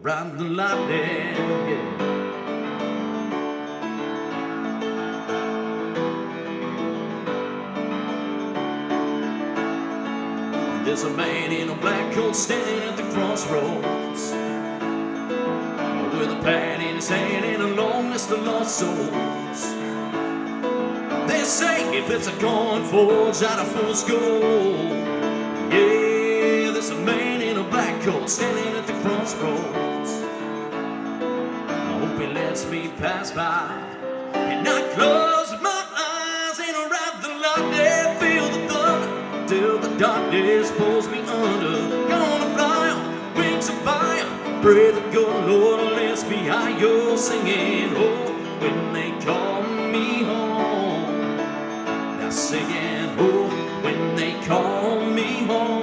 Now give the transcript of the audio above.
ride the lightning, yeah. There's a man in a black coat standing at the crossroads with a pad in his hand and a long list of lost souls. They say if it's a coin forged out of fool's gold, yeah, there's a man in a black coat standing at the crossroads. I hope he lets me pass by and I close my eyes and I ride the lightning, feel the thunder till the darkness pulls me under. Gonna fly on wings of fire, pray the good Lord lets me higher, singing, oh, when they call me home. Now singing, oh, when they call me home.